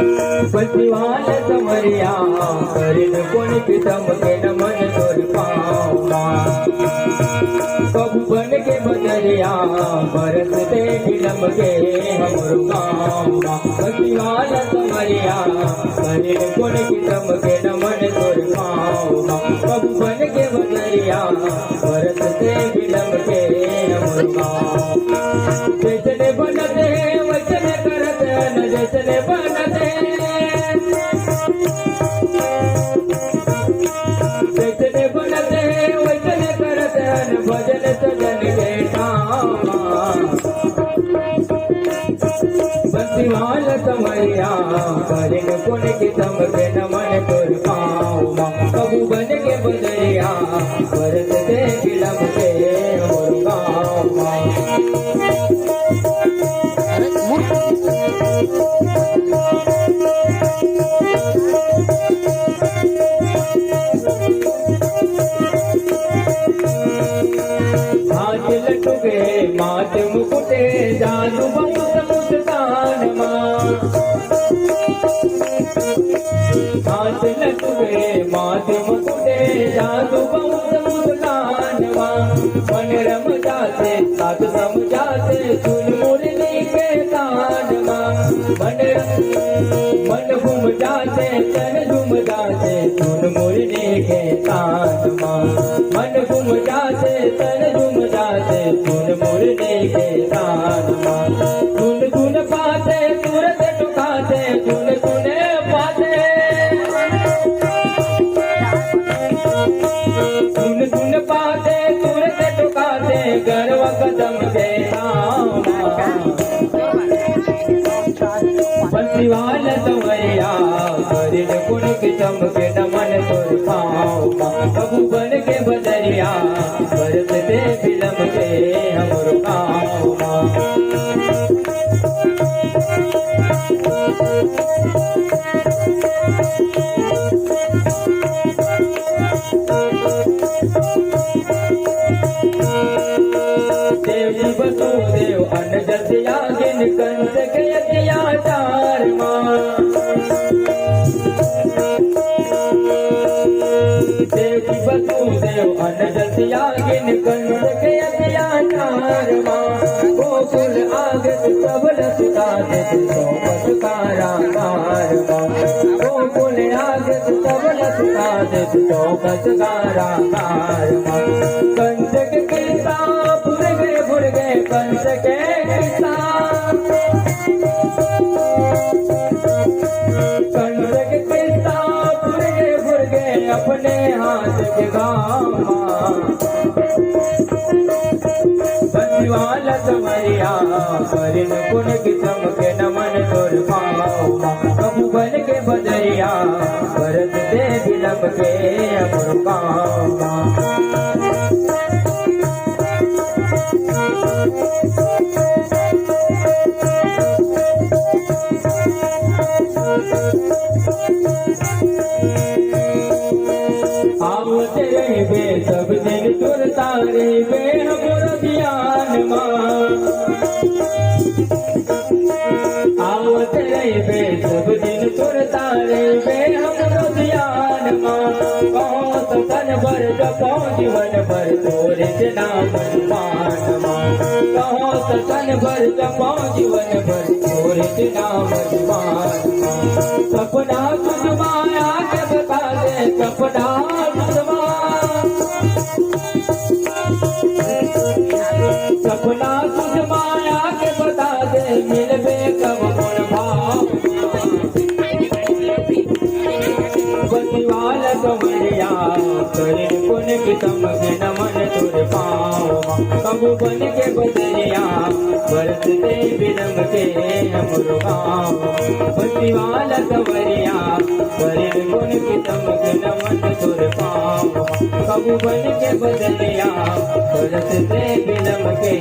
बंसीवाल समरिया करिन कोनी पितम के नमन तोर पावा कबू बन के बदरिया बरस दे फिल्म के हमरो गावा बंसीवाल समरिया करिन कोनी पितम के नमन तोर पावा कबू बन के बदरिया बरस दे फिल्म के हमरो गावा जैसे बनते वचन करते न जैसे बनते जैसे बनते वचन करते भजन सजन के बंसीवाल समरिया करिन पुन की तम के नमन तोर पावा कबू बन के बदरिया बरस दे फिल्म के मोर गावा हाथ लटुके मात मुकुटे जादू बहुत मुस्कान माँ हाथ लटुके मात मुकुटे जादू बहुत मुस्कान माँ मन रम जाते साथ समझाते सुन मुरली के तान माँ मन घूम जाते तन झूम जाते सुन मुरली के तान माँ मन घूम जाते तन झूम जाते सुन मुरली के तान माँ सुन सुन पाते तुरंत टुकाते सुन सुन पाते सुन सुन पाते तुरंत टुकाते गर्व कदम के बंसीवाल समरिया करिन पुन की तम के नमन तोर पावा कबू बन के बदरिया बरस दे फिल्म के हमरो गावा देव वसुदेव अन्न जसिया गिन कंस के अत्याचार माँ देव वसुदेव अन्न जसिया गिन कंस के अत्याचार माँ गोकुल आगे सबल सुता दे चौपतकारा मार माँ गोकुल आगे सबल सुता दे चौपतकारा मार माँ कंस के किस्सा भूल गए कंस के किस्सा कंस के किस्सा भूल गए अपने हाथ के गामा बंसीवाल समरिया करिन पुन की तम के नमन तोर पावा कबू बन के बदरिया बरस दे फिल्म के हमरो गावा आवते रहे सब दिन तुरता रे बे हमरो ध्यान माँ आवते रहे सब दिन तुरता रे बे हमरो ध्यान माँ बहुत तन भर जपो जीवन भर तोरे नाम मान माँ बहुत तन भर जपो जीवन भर तोरे नाम मान माँ सपना तुझ माया के बता दे सपना सपना तुझ माया के बता दे मिलबे कब गुण भाव बंसीवाल समरिया करिन पुन की तम के नमन तोर पावा कबू बन के बदरिया बरस दे फिल्म के हमरो गाँव। बस्ती वाला सवरिया करिन गुण की चमके नमन तोर पाँव। कबू बन के बदलिया बरस से बिलम के